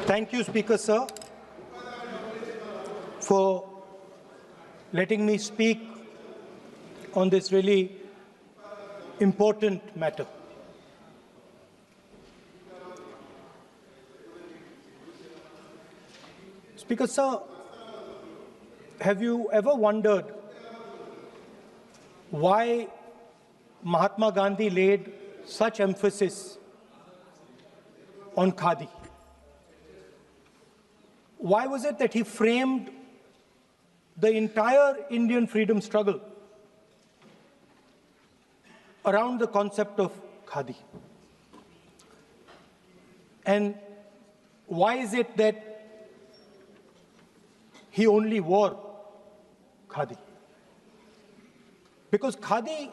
Thank you, Speaker, sir, for letting me speak on this really important matter. Speaker, sir, have you ever wondered why Mahatma Gandhi laid such emphasis on khadi? Why was it that he framed the entire Indian freedom struggle around the concept of khadi? And why is it that he only wore khadi? Because khadi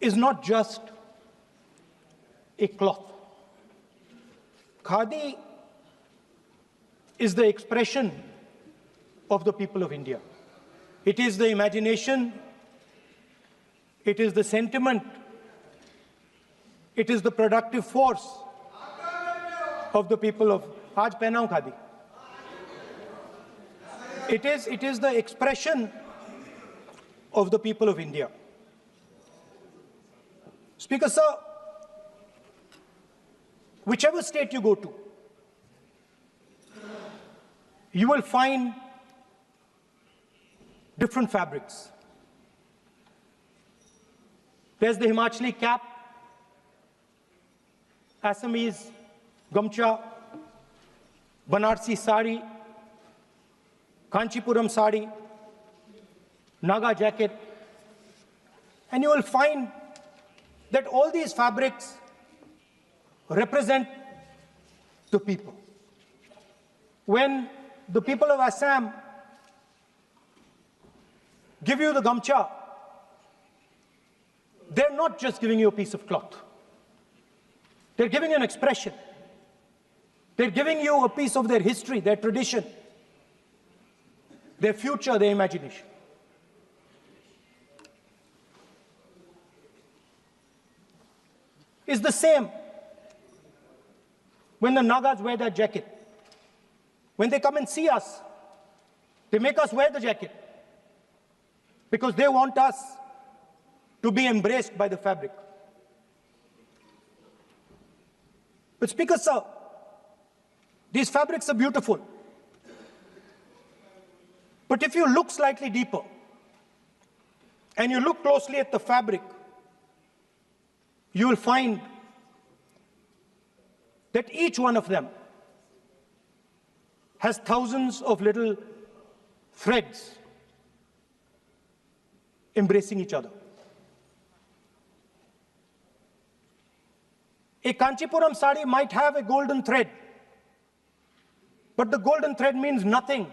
is not just a cloth. Khadi is the expression of the people of India. It is the imagination, it is the sentiment, it is the productive force of the people of Aaj pehnaun khadi. It is the expression of the people of India. Speaker, sir, whichever state you go to, you will find different fabrics. There's the Himachali cap, Assamese gamcha, Banarsi sari, Kanchipuram sari, Naga jacket, and you will find that all these fabrics represent the people. When the people of Assam give you the gamcha, they're not just giving you a piece of cloth. They're giving you an expression. They're giving you a piece of their history, their tradition, their future, their imagination. It's the same when the Nagas wear that jacket. When they come and see us, they make us wear the jacket because they want us to be embraced by the fabric. But Speaker, sir, these fabrics are beautiful. But if you look slightly deeper and you look closely at the fabric, you will find that each one of them has thousands of little threads embracing each other. A Kanchipuram sari might have a golden thread, but the golden thread means nothing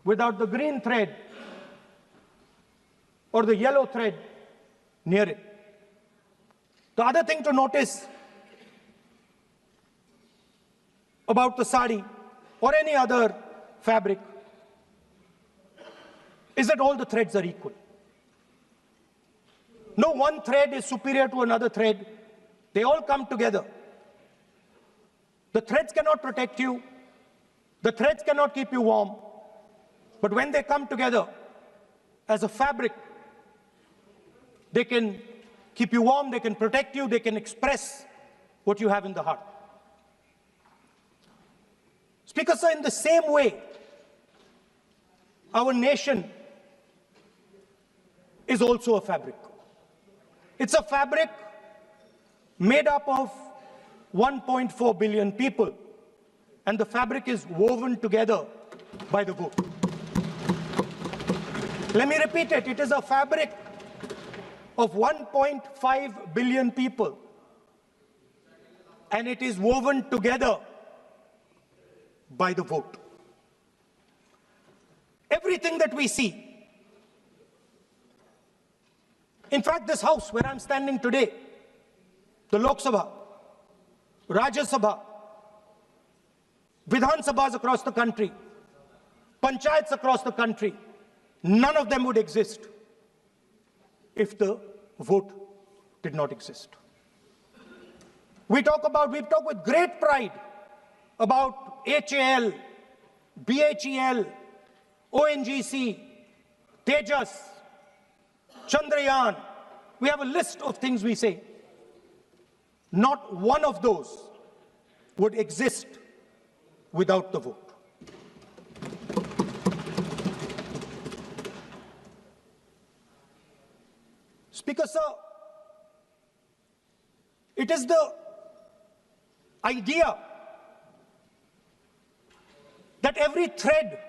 without the green thread or the yellow thread near it. The other thing to notice about the sari or any other fabric is that all the threads are equal. No one thread is superior to another thread. They all come together. The threads cannot protect you. The threads cannot keep you warm. But when they come together as a fabric, they can keep you warm, they can protect you, they can express what you have in the heart. Speaker, sir, in the same way, our nation is also a fabric. It's a fabric made up of 1.4 billion people, and the fabric is woven together by the vote. Let me repeat it. It is a fabric of 1.5 billion people, and it is woven together by the vote. Everything that we see, in fact, this house where I'm standing today, the Lok Sabha, Rajya Sabha, Vidhan Sabhas across the country, Panchayats across the country, none of them would exist if the vote did not exist. We talk with great pride about HAL, BHEL, ONGC, Tejas, Chandrayaan. We have a list of things we say. Not one of those would exist without the vote. Speaker, sir, it is the idea that every thread,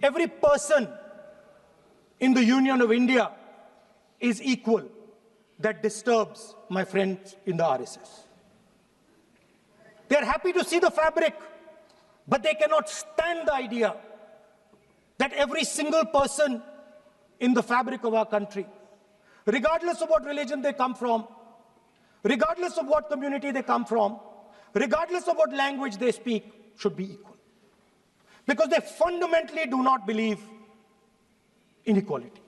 every person in the Union of India is equal that disturbs my friends in the RSS. They are happy to see the fabric, but they cannot stand the idea that every single person in the fabric of our country, regardless of what religion they come from, regardless of what community they come from, regardless of what language they speak, should be equal. Because they fundamentally do not believe in equality.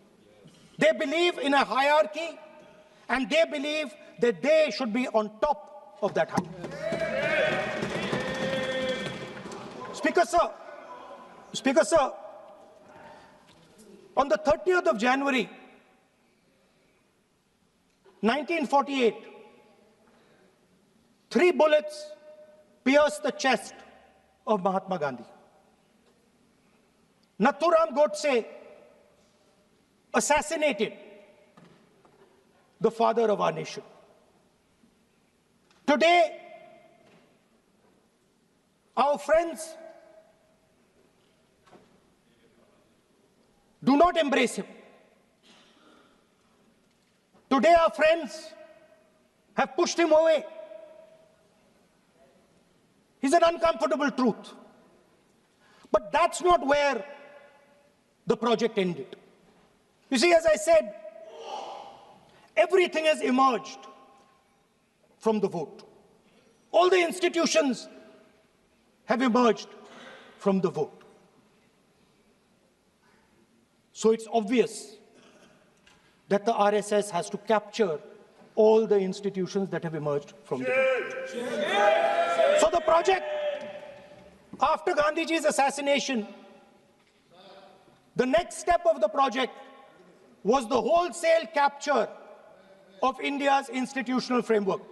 They believe in a hierarchy, and they believe that they should be on top of that hierarchy. Speaker, sir, on the 30th of January, 1948, 3 bullets pierced the chest of Mahatma Gandhi. Nathuram Godse assassinated the father of our nation. Today, our friends do not embrace him. Today, our friends have pushed him away. He's an uncomfortable truth. But that's not where the project ended. You see, as I said, everything has emerged from the vote. All the institutions have emerged from the vote. So it's obvious that the RSS has to capture all the institutions that have emerged from the vote. So the project, after Gandhiji's assassination, the next step of the project was the wholesale capture of India's institutional framework.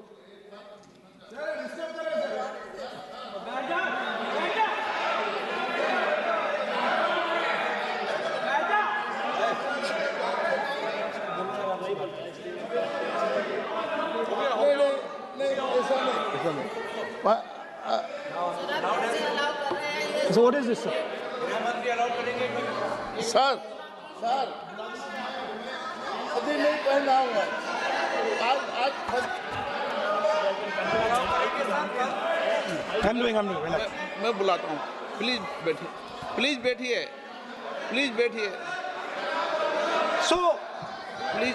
So what is this, sir? Sir, अभी नहीं पढ़ना होगा I'm doing, relax. मैं बुलाता हूँ please बैठिए So, please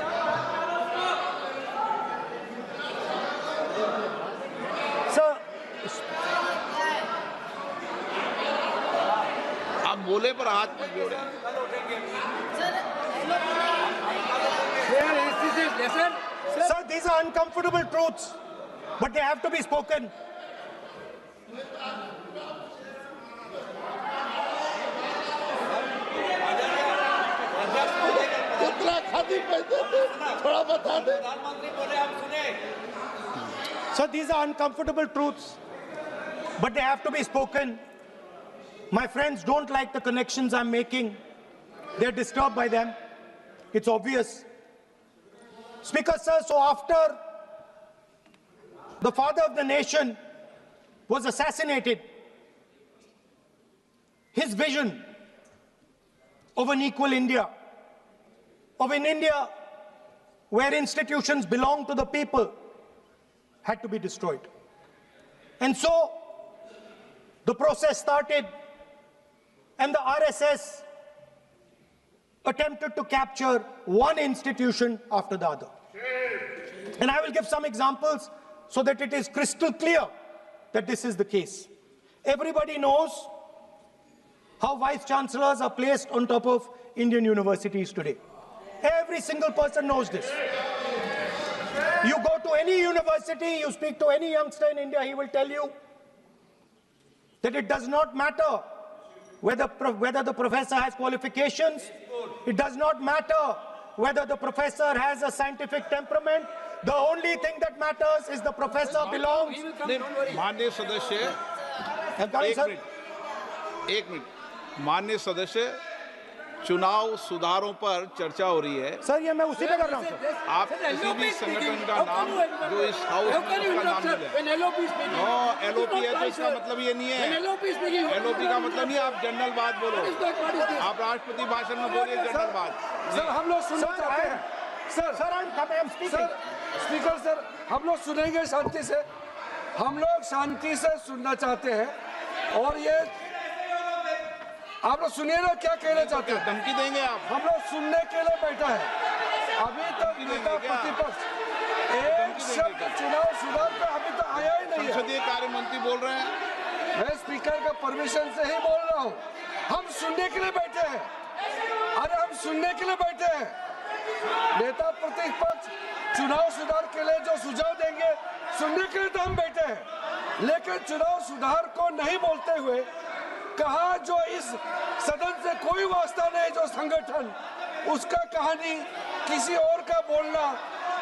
sir, आप बोले पर हाथ मत जोड़े sir, these are uncomfortable truths, but they have to be spoken. कितना खादी पैसे थे थोड़ा बता दे So these are uncomfortable truths, but they have to be spoken. My friends don't like the connections I'm making. They're disturbed by them. It's obvious. Speaker, sir, so after the father of the nation was assassinated, his vision of an equal India, of an India where institutions belong to the people, had to be destroyed. And so the process started, and the RSS attempted to capture one institution after the other. And I will give some examples so that it is crystal clear that this is the case. Everybody knows how vice-chancellors are placed on top of Indian universities today. Every single person knows this. You go to any university, you speak to any youngster in India, he will tell you that it does not matter whether the professor has qualifications. It does not matter whether the professor has a scientific temperament. The only thing that matters is the professor belongs. माननीय सदस्य, एक minute, माननीय सदस्य, चुनाव सुधारों पर चर्चा हो रही है। सर ये मैं उसी पे कर रहा हूँ। आप किसी भी संगठन का नाम जो इस हाउस में उसका नाम ले लें। एलओपी है तो इसका मतलब ये नहीं है। एलओपी का मतलब नहीं है आप जनरल बात बोलो। आप राष्ट्रपति भाषण में बोलिए जनरल बात। सर हम लोग सुनना चाहते हैं। सर स्पीकर सर हम लोग सुनेंगे शांति से। हम लोग शांति से सुनना चाहते हैं और ये आप लोग सुनिए ना क्या कहना चाहते हैं। धमकी देंगे आप? हम लोग सुनने के लिए बैठा है। अभी तक नेता प्रतिपक्ष एक शब्द चुनाव सुधार पे अभी तक आया ही नहीं है। संसदीय कार्य मंत्री बोल रहे हैं। मैं स्पीकर का परमिशन से ही बोल रहा हूँ। हम सुनने के लिए बैठे हैं। अरे हम सुनने के लिए बैठे हैं। नेता प्रतिपक्ष चुनाव सुधार के लिए जो सुझाव देंगे सुनने के लिए तो हम बैठे हैं, लेकिन चुनाव सुधार को नहीं बोलते हुए कहा जो इस सदन से कोई वास्ता नहीं, जो संगठन उसका कहानी किसी और का बोलना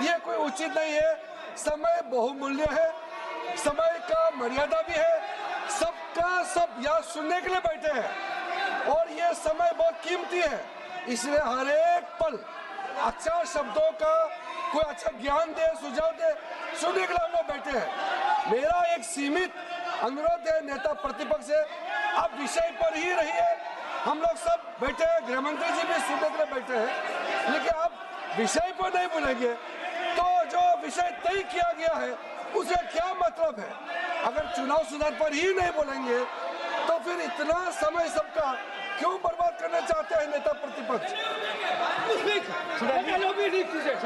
ये कोई उचित नहीं है। समय बहुमूल्य है, समय का मर्यादा भी है। सबका सब यहाँ सुनने के लिए बैठे हैं और ये समय बहुत कीमती है, इसलिए हर एक पल अच्छा शब्दों का कोई अच्छा ज्ञान दे, सुझाव दे, सुनने के लिए हम लोग बैठे हैं। मेरा एक सीमित अनुरोध है नेता प्रतिपक्ष से, आप विषय पर ही रहिए। हम लोग सब बैठे हैं, गृह मंत्री जी भी सुनने के लिए बैठे हैं, लेकिन आप विषय पर नहीं बोलेंगे तो जो विषय तय किया गया है उसका क्या मतलब है। अगर चुनाव सुधार पर ही नहीं बोलेंगे तो फिर इतना समय सबका क्यों बर्बाद करना चाहते हैं नेता प्रतिपक्ष। Should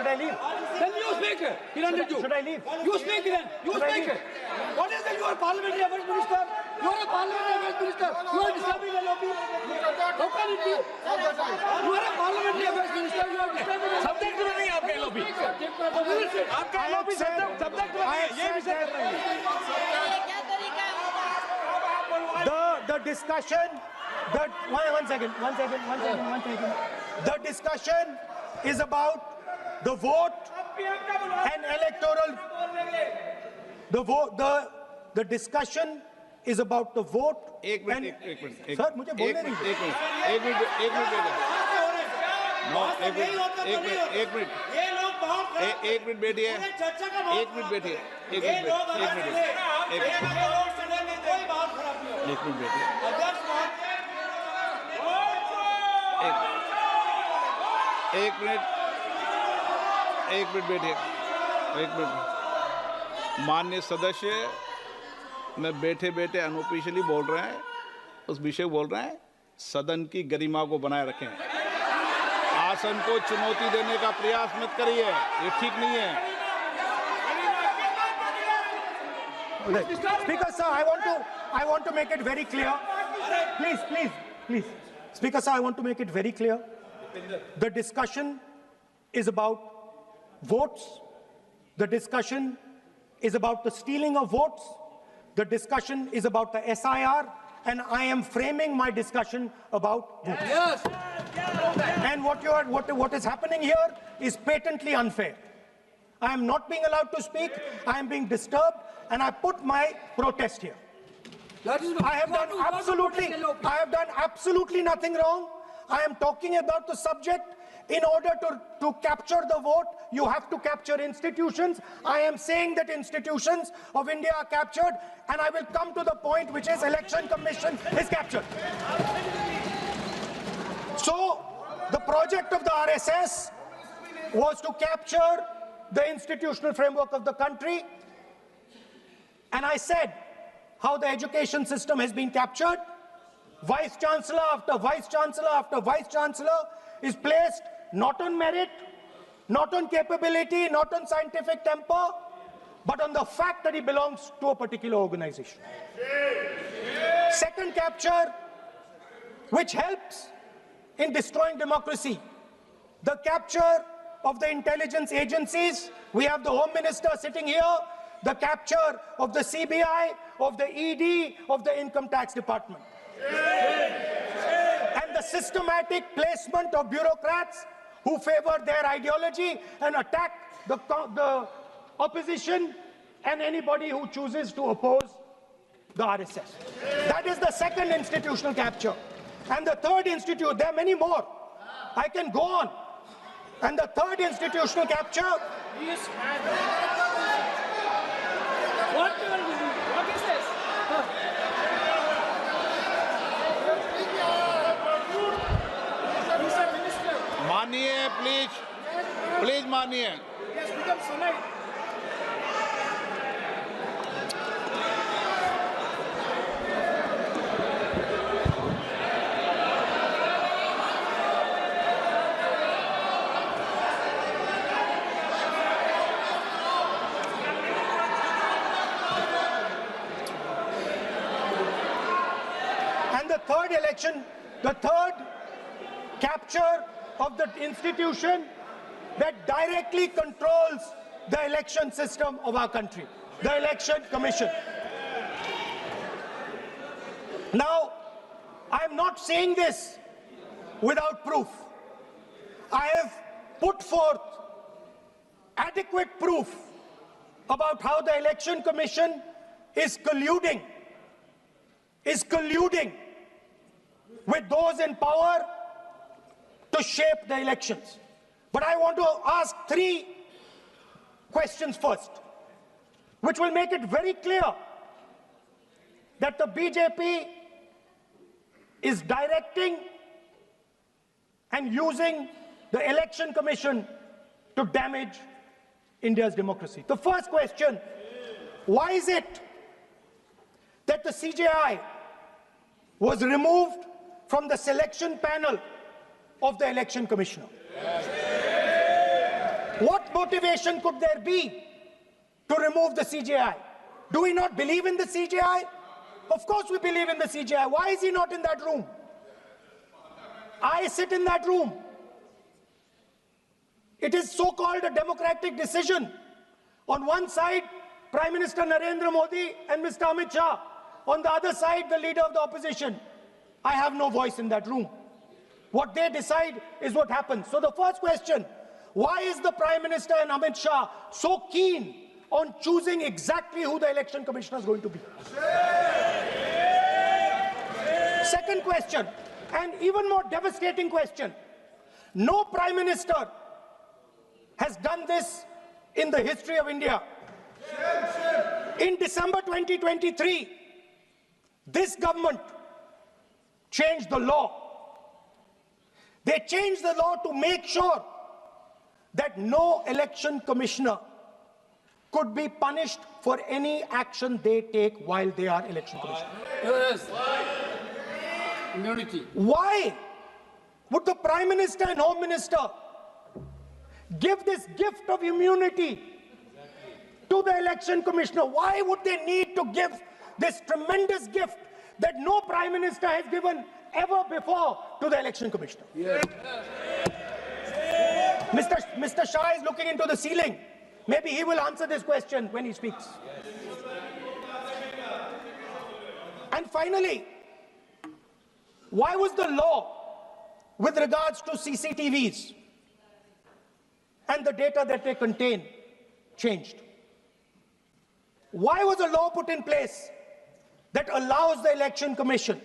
I leave? Then you speak. He wanted you. Should I leave? You speak then. You speak. What is it? You are parliamentary affairs minister. You are a parliamentary affairs minister. You are disturbing the lobby. How can it be? You are a parliamentary affairs minister. You are disturbing the lobby. Subject में नहीं आपका lobby. आपका lobby subject में है. ये विषय कर रही है. The discussion. One second. The discussion is about the vote and electoral. The discussion is about the vote. एक मिनट सर मुझे बोलने नहीं दीजिए। एक मिनट एक मिनट बैठिए। एक मिनट बैठिए। माननीय सदस्य मैं बैठे बैठे अनऑफिशियली बोल रहे हैं, उस विषय बोल रहे हैं। सदन की गरिमा को बनाए रखें, आसन को चुनौती देने का प्रयास मत करिए, ये ठीक नहीं है। Speaker sir, I want to make it very clear. Please. Speaker sir, I want to make it very clear. The discussion is about votes. The discussion is about the stealing of votes. The discussion is about the SIR, and I am framing my discussion about votes. Yes. And what is happening here is patently unfair. I am not being allowed to speak. I am being disturbed, and I put my protest here. I have done absolutely nothing wrong. I am talking about the subject. In order to capture the vote, you have to capture institutions. I am saying that institutions of India are captured, and I will come to the point, which is Election Commission is captured. So, the project of the RSS was to capture the institutional framework of the country, and I said how the education system has been captured. Vice Chancellor after Vice Chancellor after Vice Chancellor is placed not on merit, not on capability, not on scientific temper, but on the fact that he belongs to a particular organization. Second capture, which helps in destroying democracy, the capture of the intelligence agencies. We have the Home Minister sitting here, the capture of the CBI, of the ED, of the Income Tax Department. And the systematic placement of bureaucrats who favor their ideology and attack the opposition and anybody who chooses to oppose the RSS. That is the second institutional capture. And the third there are many more. I can go on. And the third institutional capture. Yes. What is this? Mr. Minister. मानिए please मानिए. Yes, become Sunday. The third capture of the institution that directly controls the election system of our country, the Election Commission. Now, I'm not saying this without proof. I have put forth adequate proof about how the Election Commission is colluding with those in power to shape the elections. But I want to ask three questions first, which will make it very clear that the BJP is directing and using the Election Commission to damage India's democracy. The first question, why is it that the CJI was removed from the selection panel of the Election Commissioner? What motivation could there be to remove the CJI? Do we not believe in the CJI? Of course we believe in the CJI. Why is he not in that room? I sit in that room. It is so-called a democratic decision. On one side, Prime Minister Narendra Modi and Mr. Amit Shah. On the other side, the leader of the opposition. I have no voice in that room. What they decide is what happens. So the first question, why is the Prime Minister and Amit Shah so keen on choosing exactly who the Election Commissioner is going to be? Second question, and even more devastating question, no Prime Minister has done this in the history of India. In December 2023, this government changed the law. They changed the law to make sure that no election commissioner could be punished for any action they take while they are election commissioner. Yes. Immunity. Why would the Prime Minister and Home Minister give this gift of immunity to the election commissioner? Why would they need to give this tremendous gift that no Prime Minister has given ever before to the election commissioner? Yes. Mr. Shah is looking into the ceiling. Maybe he will answer this question when he speaks. And finally, why was the law with regards to CCTVs and the data that they contain changed? Why was a law put in place that allows the Election Commission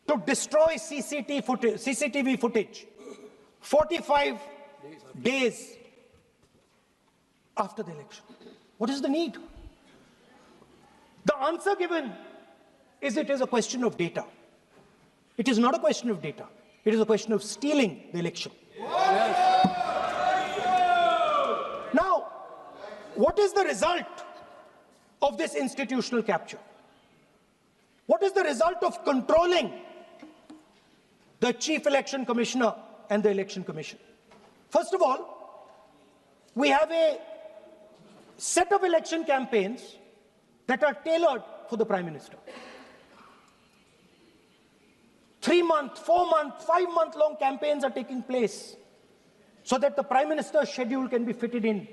to destroy CCTV footage 45 days after the election? What is the need? The answer given is it is a question of data. It is not a question of data. It is a question of stealing the election. Yes. Now, what is the result of this institutional capture? What is the result of controlling the Chief Election Commissioner and the Election Commission? First of all, we have a set of election campaigns that are tailored for the Prime Minister. 3-month, 4-month, 5-month long campaigns are taking place. so that the Prime Minister's schedule can be fitted in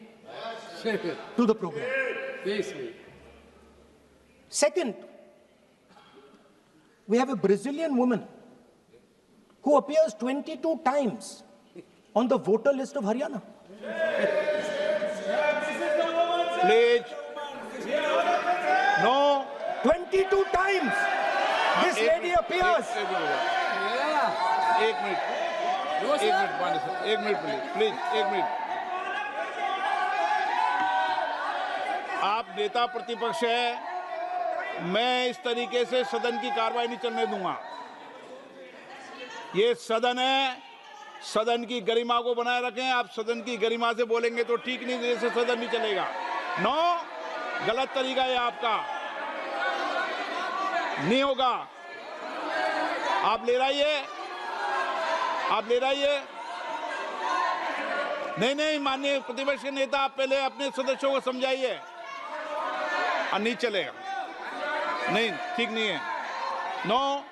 to the program. Second, we have a Brazilian woman who appears 22 times on the voter list of Haryana. Please. No. 22 times this lady appears. एक minute please एक minute. आप नेता प्रतिपक्ष है, मैं इस तरीके से सदन की कार्रवाई नहीं चलने दूंगा। ये सदन है, सदन की गरिमा को बनाए रखें। आप सदन की गरिमा से बोलेंगे तो ठीक, नहीं जैसे सदन नहीं चलेगा। नो, गलत तरीका है आपका, नहीं होगा। आप ले रहिए, आप ले रहिए। नहीं, माननीय प्रतिपक्ष के नेता, आप पहले अपने सदस्यों को समझाइए। नहीं चलेगा, नहीं, ठीक नहीं है। नो,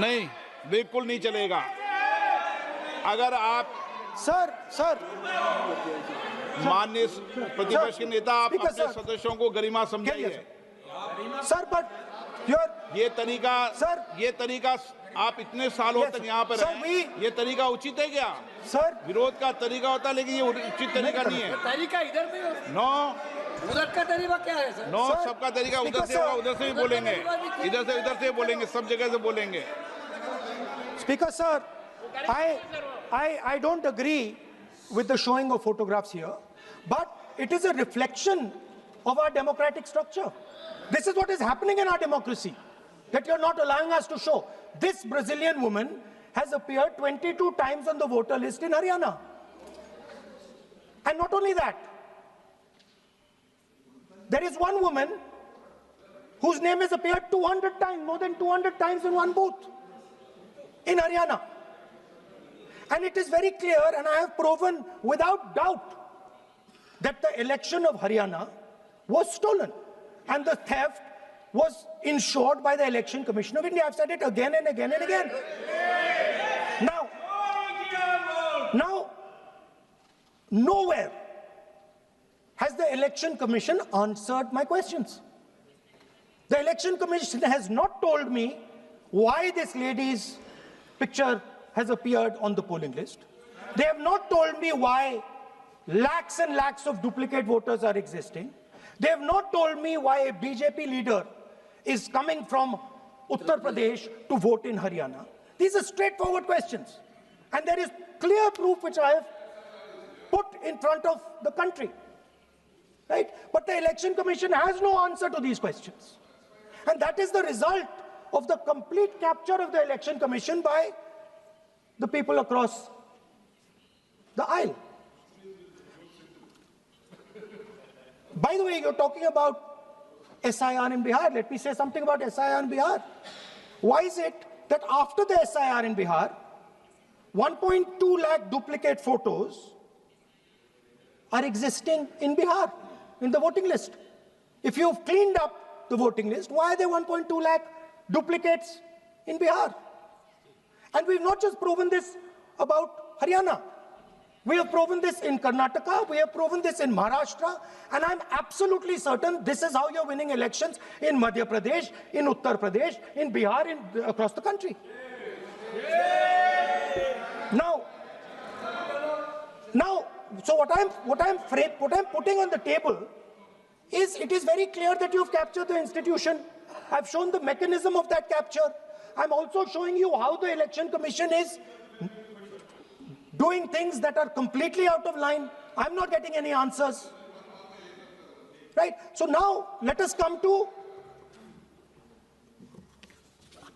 नहीं, बिल्कुल नहीं चलेगा। अगर आप सर माननीय प्रतिपक्ष के नेता, आप अपने सदस्यों को गरिमा समझाइए। सर, बट ये तरीका आप इतने सालों तक यहाँ पर हैं, ये तरीका उचित है क्या? सर, विरोध का तरीका होता है, लेकिन ये उचित तरीका नहीं है। तरीका इधर भी हो। नो, उधर का तरीका क्या है सर? नो, सबका तरीका उधर से होगा, उधर से भी बोलेंगे, इधर से बोलेंगे, सब जगह से बोलेंगे। Speaker sir, I don't agree with the showing of photographs here, but it is a reflection of our democratic structure. This is what is happening in our democracy, that you're not allowing us to show. This Brazilian woman has appeared 22 times on the voter list in Haryana. And not only that, there is one woman whose name has appeared 200 times, more than 200 times in one booth in Haryana. And it is very clear, and I have proven without doubt, that the election of Haryana was stolen. And the theft was ensured by the Election Commission of India. I've said it again and again and again. Now, nowhere has the Election Commission answered my questions. The Election Commission has not told me why this lady's picture has appeared on the polling list. They have not told me why lakhs and lakhs of duplicate voters are existing. They have not told me why a BJP leader is coming from Uttar Pradesh to vote in Haryana. These are straightforward questions. And there is clear proof which I have put in front of the country. Right? But the Election Commission has no answer to these questions. And that is the result of the complete capture of the Election Commission by the people across the aisle. By the way, you're talking about SIR in Bihar. Let me say something about SIR in Bihar. Why is it that after the SIR in Bihar, 1.2 lakh duplicate photos are existing in Bihar, in the voting list? If you've cleaned up the voting list, why are there 1.2 lakh duplicates in Bihar? And we've not just proven this about Haryana. We have proven this in Karnataka, we have proven this in Maharashtra, and I'm absolutely certain this is how you're winning elections in Madhya Pradesh, in Uttar Pradesh, in Bihar, across the country. Now, so what I'm putting on the table is, it is very clear that you've captured the institution. I've shown the mechanism of that capture. I'm also showing you how the Election Commission is doing things that are completely out of line. I'm not getting any answers. Right? So now, let us come to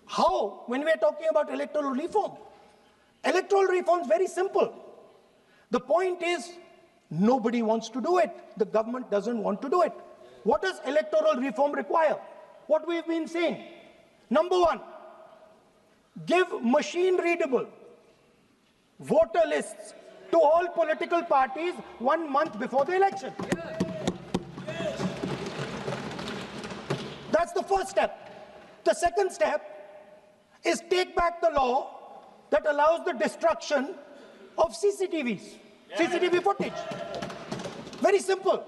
how, when we're talking about electoral reform. Electoral reform is very simple. The point is, nobody wants to do it. The government doesn't want to do it. What does electoral reform require? What we've been saying. Number one, give machine-readable voter lists to all political parties 1 month before the election. That's the first step. The second step is take back the law that allows the destruction of CCTV footage. Very simple,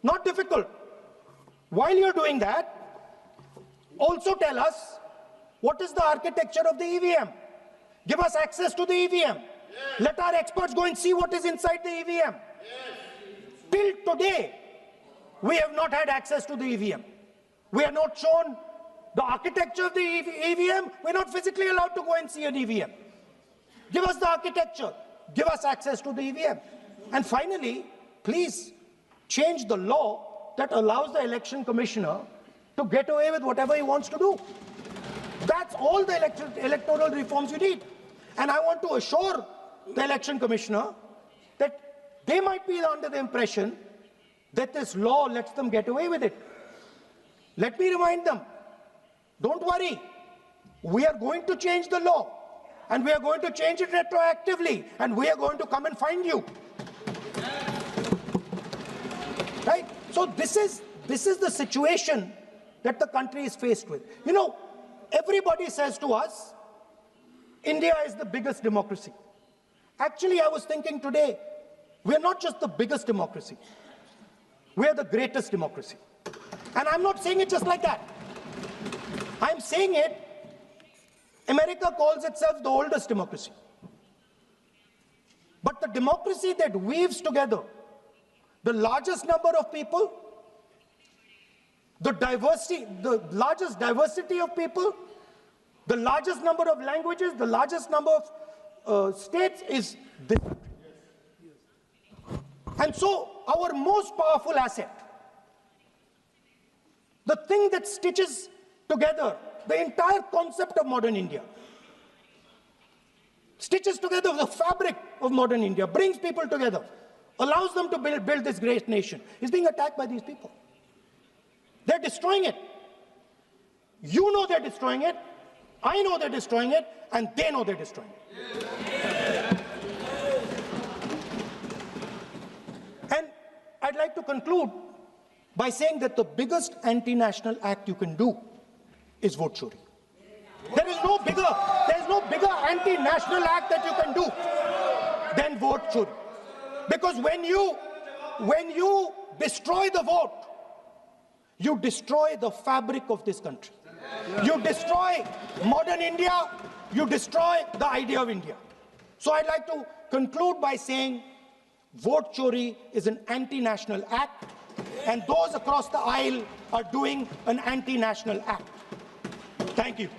not difficult. While you're doing that, also tell us what is the architecture of the EVM. Give us access to the EVM. Let our experts go and see what is inside the EVM. Till today, we have not had access to the EVM. We are not shown the architecture of the EVM. We're not physically allowed to go and see an EVM. Give us the architecture. Give us access to the EVM. And finally, please change the law that allows the election commissioner to get away with whatever he wants to do. That's all the electoral reforms you need. And I want to assure the election commissioner that they might be under the impression that this law lets them get away with it. Let me remind them, don't worry, we are going to change the law, and we are going to change it retroactively, and we are going to come and find you. Right? So this is the situation that the country is faced with. You know, everybody says to us, India is the biggest democracy. Actually, I was thinking today, we're not just the biggest democracy, we're the greatest democracy. And I'm not saying it just like that. I'm saying it, America calls itself the oldest democracy. But the democracy that weaves together the largest number of people, the largest diversity of people, the largest number of languages, the largest number of states is this. And so our most powerful asset, the thing that stitches together the entire concept of modern India, stitches together the fabric of modern India, brings people together, allows them to build this great nation, is being attacked by these people. They're destroying it. You know they're destroying it, I know they're destroying it, and they know they're destroying it. And I'd like to conclude by saying that the biggest anti-national act you can do is vote chori. There is no bigger anti-national act that you can do than vote chori. Because when you destroy the vote, you destroy the fabric of this country. You destroy modern India, you destroy the idea of India. So I'd like to conclude by saying vote chori is an anti-national act, and those across the aisle are doing an anti-national act. Thank you.